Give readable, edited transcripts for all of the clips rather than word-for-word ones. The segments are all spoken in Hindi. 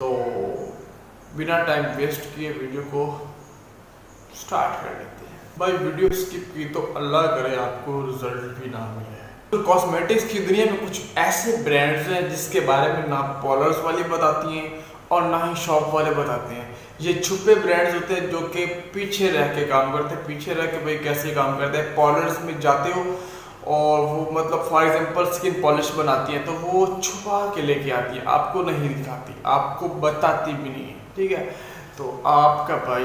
तो बिना टाइम वेस्ट किए वीडियो को स्टार्ट कर लेते हैं। भाई वीडियो स्किप की तो अल्लाह करे आपको रिजल्ट भी ना मिले। तो कॉस्मेटिक्स की दुनिया में कुछ ऐसे ब्रांड्स हैं जिसके बारे में ना पॉलर्स वाले बताती हैं और ना ही शॉप वाले बताते हैं। ये छुपे ब्रांड्स होते हैं जो कि पीछे रह के काम करते हैं, पीछे रह के भाई कैसे काम करते हैं। पॉलर्स में जाते हो और वो मतलब फॉर एग्जांपल स्किन पॉलिश बनाती है तो वो छुपा के लेके आती है, आपको नहीं दिखाती, आपको बताती भी नहीं है, ठीक है। तो आपका भाई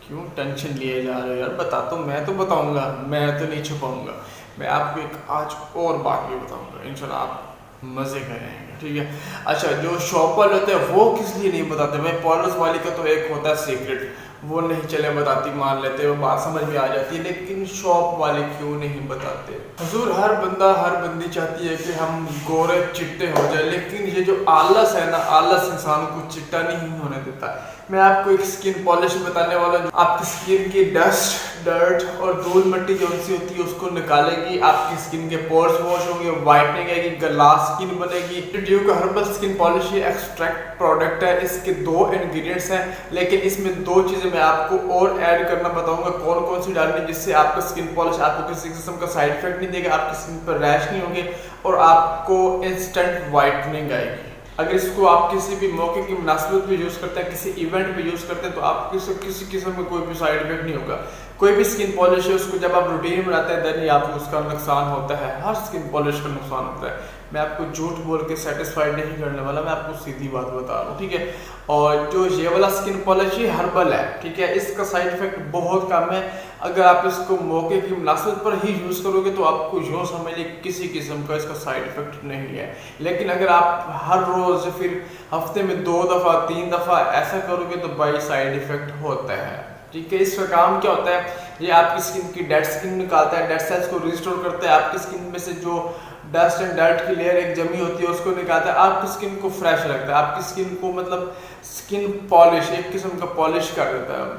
क्यों टेंशन लिए जा रहे हो यार, बताता हूँ, मैं तो बताऊंगा, मैं तो नहीं छुपाऊंगा। मैं आपको एक आज और बात भी बताऊंगा, इंशाल्लाह आप मजे करेंगे, ठीक है। अच्छा, जो शॉप वाले होते हैं वो किस लिए नहीं बताते भाई, पॉलर्स वाली का तो एक होता है सीक्रेट, वो नहीं चले बताती, मान लेते हो, बात समझ में आ जाती है, लेकिन शॉप वाले क्यों नहीं बताते। हजूर हर बंदा हर बंदी चाहती है कि हम गोरे चिट्टे हो जाए, लेकिन ये जो आलस है ना, आलस इंसान को चिट्टा नहीं होने देता। मैं आपको एक स्किन पॉलिश बताने वाला हूं, आपकी स्किन की डस्ट डर्ट और धूल मिट्टी जो सी होती है उसको निकालेगी, आपकी स्किन के पोर्स वॉश होंगे, वाइटनिंग आएगी, ग्लास स्किन बनेगी। ड्यू का हर्बल स्किन पॉलिश ये एक्सट्रैक्ट प्रोडक्ट है, इसके 2 इंग्रेडिएंट्स हैं, लेकिन इसमें 2 चीजें मैं आपको और ऐड करना बताऊंगा कौन कौन सी डालनी, जिससे आपका स्किन पॉलिश आपको किसी किस्म का साइड इफेक्ट नहीं देगा, आपकी स्किन पर रैश नहीं होंगे और आपको इंस्टेंट वाइटनिंग आएगी। अगर इसको आप किसी भी मौके की मुनासिबत पे यूज़ करते हैं, किसी इवेंट पे यूज़ करते हैं, तो आपको किसी किस्म का कोई भी साइड इफेक्ट नहीं होगा। कोई भी स्किन पॉलिश है उसको जब आप रूटीन में बनाते हैं देन ही आपको उसका नुकसान होता है, हर स्किन पॉलिश का नुकसान होता है। मैं आपको झूठ बोल के सेटिस्फाइड नहीं करने वाला, मैं आपको सीधी बात बता रहा हूँ, ठीक है। और जो ये वाला स्किन पॉलिश ये हर्बल है, ठीक है, इसका साइड इफेक्ट बहुत कम है। अगर आप इसको मौके की मुनासिबत पर ही यूज़ करोगे तो आपको यूँ समझिए किसी किस्म का इसका साइड इफेक्ट नहीं है। लेकिन अगर आप हर रोज़ फिर हफ्ते में 2 दफ़ा 3 दफ़ा ऐसा करोगे तो भाई साइड इफेक्ट होता है, ठीक है। इसका काम क्या होता है, ये आपकी स्किन की डेड स्किन निकालता है, डेड सेल्स को रिस्टोर करता है, आपकी स्किन में से जो डस्ट एंड डर्ट की लेयर एक जमी होती है उसको निकालता है, आपकी स्किन को फ्रेश रखता है, आपकी स्किन को मतलब स्किन पॉलिश एक किस्म का पॉलिश कर देता है,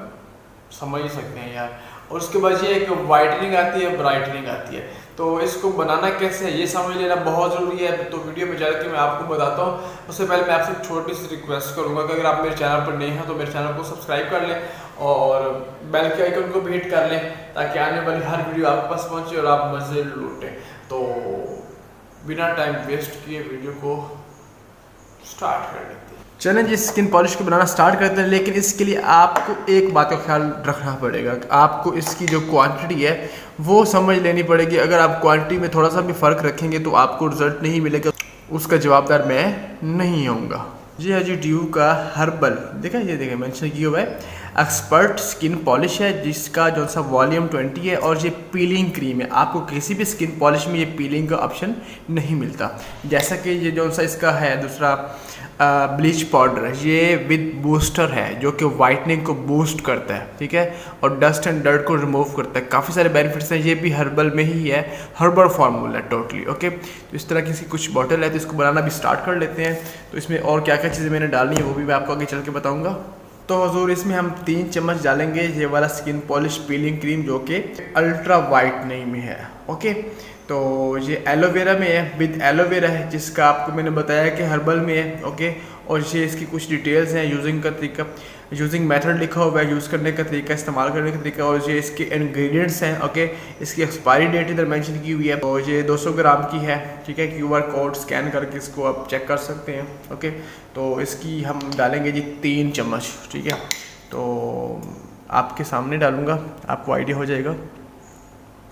समझ ही सकते हैं यार। और उसके बाद ये एक वाइटनिंग आती है, ब्राइटनिंग आती है। तो इसको बनाना कैसे है ये समझ लेना बहुत ज़रूरी है। तो वीडियो में जाकर मैं आपको बताता हूँ। उससे पहले मैं आपसे छोटी सी रिक्वेस्ट करूँगा कि अगर आप मेरे चैनल पर नए हैं तो मेरे चैनल को सब्सक्राइब कर लें और बेल के आइकन को भी हिट कर लें, ताकि आने वाली हर वीडियो आपके पास पहुँचे और आप मज़े लूटें। तो बिना टाइम वेस्ट किए वीडियो को स्टार्ट कर लेते हैं। चलें जी, स्किन पॉलिश को बनाना स्टार्ट करते हैं, लेकिन इसके लिए आपको एक बात का ख्याल रखना पड़ेगा, आपको इसकी जो क्वांटिटी है वो समझ लेनी पड़ेगी। अगर आप क्वांटिटी में थोड़ा सा भी फ़र्क रखेंगे तो आपको रिजल्ट नहीं मिलेगा, उसका जवाबदार मैं नहीं होऊंगा। जी हाँ जी, ड्यू का हर्बल देखा, ये देखें मेंशन किया हुआ है, एक्सपर्ट स्किन पॉलिश है जिसका जो सा वॉल्यूम 20 है और ये पीलिंग क्रीम है। आपको किसी भी स्किन पॉलिश में ये पीलिंग का ऑप्शन नहीं मिलता, जैसा कि ये जो सा इसका है दूसरा ब्लीच पाउडर है, ये विद बूस्टर है जो कि वाइटनिंग को बूस्ट करता है, ठीक है, और डस्ट एंड डर्ट को रिमूव करता है। काफ़ी सारे बेनिफिट्स हैं, ये भी हर्बल में ही है, हर्बल फार्मूला है टोटली, ओके। तो इस तरह की कुछ बॉटल है, तो इसको बनाना भी स्टार्ट कर लेते हैं। तो इसमें और क्या क्या चीज़ें मैंने डालनी है वो भी मैं आपको आगे चल के बताऊँगा। तो हजूर इसमें हम 3 चम्मच डालेंगे ये वाला स्किन पॉलिश पीलिंग क्रीम जो कि अल्ट्रा वाइटनिंग में है, ओके। तो ये एलोवेरा में है, विद एलोवेरा है, जिसका आपको मैंने बताया कि हर्बल में है, ओके। और ये इसकी कुछ डिटेल्स हैं, यूजिंग का तरीका, यूजिंग मेथड लिखा हुआ है, यूज़ करने का तरीका, इस्तेमाल करने का तरीका, और ये इसके इंग्रेडिएंट्स हैं, ओके। इसकी एक्सपायरी डेट इधर मेंशन की हुई है, तो ये 200 ग्राम की है, ठीक है। QR कोड स्कैन करके इसको आप चेक कर सकते हैं, ओके। तो इसकी हम डालेंगे जी 3 चम्मच, ठीक है। तो आपके सामने डालूँगा, आपको आइडिया हो जाएगा।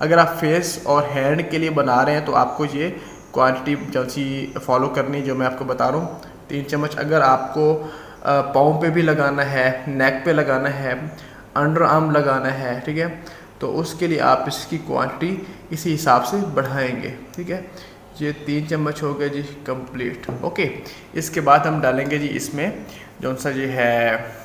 अगर आप फेस और हैंड के लिए बना रहे हैं तो आपको ये क्वांटिटी जल्दी फॉलो करनी जो मैं आपको बता रहा हूँ, 3 चम्मच। अगर आपको पाँव पे भी लगाना है, नेक पे लगाना है, अंडर आर्म लगाना है, ठीक है, तो उसके लिए आप इसकी क्वांटिटी इसी हिसाब से बढ़ाएंगे, ठीक है। ये 3 चम्मच हो गए जी कंप्लीट, ओके। इसके बाद हम डालेंगे जी इसमें जो सा ये है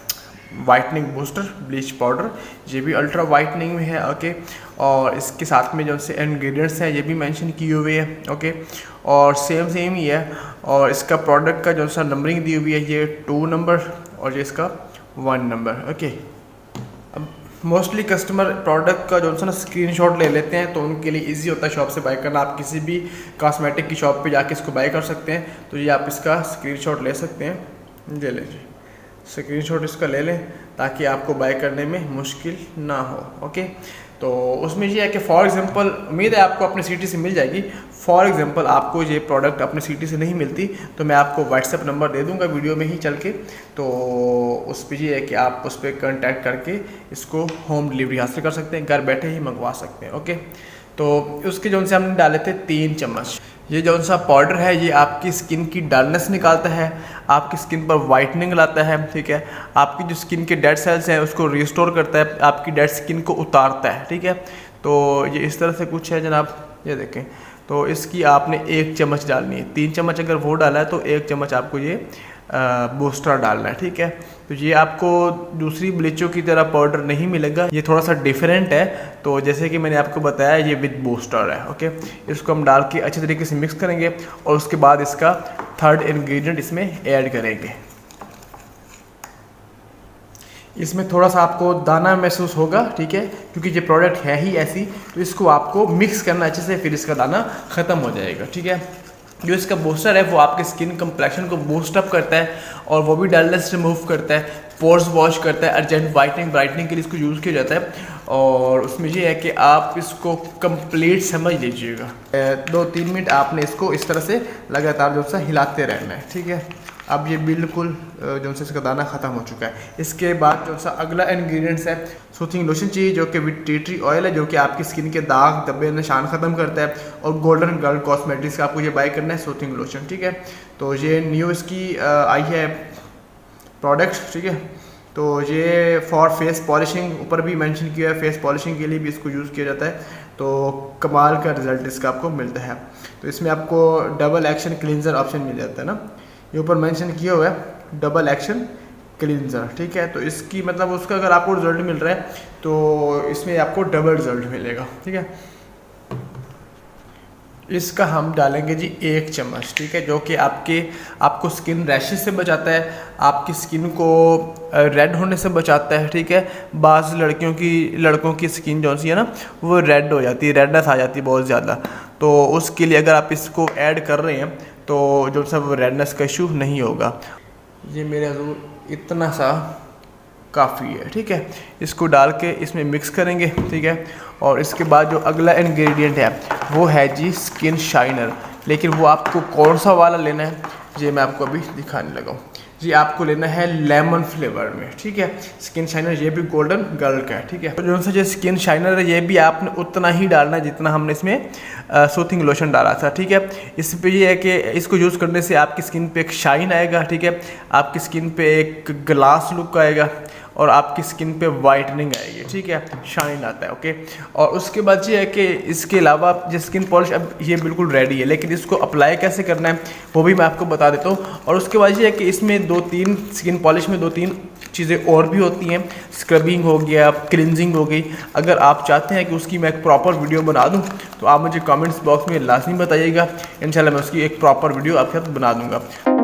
वाइटनिंग बूस्टर ब्लीच पाउडर, ये भी अल्ट्रा वाइटनिंग में है, ओके। और इसके साथ में जो से इंग्रेडिएंट्स हैं ये भी मेंशन किए हुए हैं, ओके। और सेम ही है, और इसका प्रोडक्ट का जो सा नंबरिंग दी हुई है, ये 2 नंबर और ये इसका 1 नंबर, ओके। अब मोस्टली कस्टमर प्रोडक्ट का जो सा ना स्क्रीनशॉट ले लेते हैं, तो उनके लिए इजी होता है शॉप से बाय करना। आप किसी भी कॉस्मेटिक की शॉप पे जाके इसको बाय कर सकते हैं, तो ये आप इसका स्क्रीनशॉट ले सकते हैं, ये ले जी, स्क्रीनशॉट इसका ले लें ताकि आपको बाय करने में मुश्किल ना हो। ओके, तो उसमें ये है कि फॉर एग्जांपल उम्मीद है आपको अपने सिटी से मिल जाएगी। फॉर एग्जांपल आपको ये प्रोडक्ट अपने सिटी से नहीं मिलती तो मैं आपको व्हाट्सएप नंबर दे दूंगा वीडियो में ही चल के, तो उस पर ये है कि आप उस पर कॉन्टैक्ट करके इसको होम डिलीवरी हासिल कर सकते हैं, घर बैठे ही मंगवा सकते हैं। ओके, तो उसके जो से हमने डाले थे 3 चम्मच। ये जो सा पाउडर है ये आपकी स्किन की डलनेस निकालता है, आपकी स्किन पर वाइटनिंग लाता है, ठीक है, आपकी जो स्किन के डेड सेल्स हैं उसको रिस्टोर करता है, आपकी डेड स्किन को उतारता है, ठीक है। तो ये इस तरह से कुछ है जनाब, ये देखें। तो इसकी आपने 1 चम्मच डालनी है, 3 चम्मच अगर वो डाला है तो 1 चम्मच आपको ये बूस्टर डालना है, ठीक है। तो ये आपको दूसरी ब्लीचों की तरह पाउडर नहीं मिलेगा, ये थोड़ा सा डिफरेंट है। तो जैसे कि मैंने आपको बताया ये विद बूस्टर है। ओके, इसको हम डाल के अच्छे तरीके से मिक्स करेंगे और उसके बाद इसका 3rd इंग्रेडिएंट इसमें ऐड करेंगे। इसमें थोड़ा सा आपको दाना महसूस होगा, ठीक है, क्योंकि ये प्रोडक्ट है ही ऐसी, तो इसको आपको मिक्स करना अच्छे से, फिर इसका दाना ख़त्म हो जाएगा, ठीक है। जो इसका बूस्टर है वो आपके स्किन कम्प्लेक्शन को बूस्ट अप करता है और वो भी डलनेस रिमूव करता है, पोर्स वॉश करता है, अर्जेंट ब्राइटनिंग के लिए इसको यूज़ किया जाता है। और उसमें ये है कि आप इसको कंप्लीट समझ लीजिएगा। 2-3 मिनट आपने इसको इस तरह से लगातार जो सा हिलाते रहना है, ठीक है। अब ये बिल्कुल जो सा इसका दाना ख़त्म हो चुका है। इसके बाद जो सा अगला इंग्रेडिएंट्स है सूथिंग लोशन चाहिए, जो कि विद टी ट्री ऑयल है, जो कि आपकी स्किन के दाग धब्बे निशान ख़त्म करता है। और गोल्डन गर्ल कॉस्मेटिक्स का आपको ये बाय करना है सूथिंग लोशन, ठीक है। तो ये न्यू इसकी आई है प्रोडक्ट, ठीक है। तो ये फॉर फेस पॉलिशिंग ऊपर भी मेंशन किया है, फेस पॉलिशिंग के लिए भी इसको यूज़ किया जाता है। तो कमाल का रिजल्ट इसका आपको मिलता है। तो इसमें आपको डबल एक्शन क्लींजर ऑप्शन मिल जाता है ना, ये ऊपर मेंशन किया हुआ है डबल एक्शन क्लींजर, ठीक है। तो इसकी मतलब उसका अगर आपको रिजल्ट मिल रहा है तो इसमें आपको डबल रिजल्ट मिलेगा, ठीक है। इसका हम डालेंगे जी 1 चम्मच, ठीक है, जो कि आपको स्किन रैशेस से बचाता है, आपकी स्किन को रेड होने से बचाता है, ठीक है। बाज़ लड़कों की स्किन जो सी है ना वो रेड हो जाती है, रेडनेस आ जाती है बहुत ज़्यादा। तो उसके लिए अगर आप इसको ऐड कर रहे हैं तो जो सब रेडनेस का इशू नहीं होगा। ये मेरे हजूर इतना सा काफ़ी है, ठीक है। इसको डाल के इसमें मिक्स करेंगे, ठीक है। और इसके बाद जो अगला इंग्रेडिएंट है वो है जी स्किन शाइनर, लेकिन वो आपको कौन सा वाला लेना है ये मैं आपको अभी दिखाने लगा हूँ जी। आपको लेना है लेमन फ्लेवर में, ठीक है। स्किन शाइनर ये भी गोल्डन गर्ल का है, ठीक है। तो जो सा जो स्किन शाइनर है ये भी आपने उतना ही डालना है जितना हमने इसमें सूथिंग लोशन डाला था, ठीक है। इस पे ये है कि इसको यूज़ करने से आपकी स्किन पे एक शाइन आएगा, ठीक है, आपकी स्किन पे एक ग्लास लुक आएगा और आपकी स्किन पे वाइटनिंग आएगी, ठीक है, शाइन आता है। ओके, और उसके बाद ये है कि इसके अलावा जो स्किन पॉलिश अब ये बिल्कुल रेडी है, लेकिन इसको अप्लाई कैसे करना है वो भी मैं आपको बता देता हूँ। और उसके बाद ये है कि इसमें 2-3 स्किन पॉलिश में 2-3 चीज़ें और भी होती हैं, स्क्रबिंग हो गया, क्लिनजिंग हो गई। अगर आप चाहते हैं कि उसकी मैं एक प्रॉपर वीडियो बना दूँ तो आप मुझे कमेंट्स बॉक्स में लाजमी बताइएगा, इंशाल्लाह मैं उसकी एक प्रॉपर वीडियो आपके साथ बना दूँगा।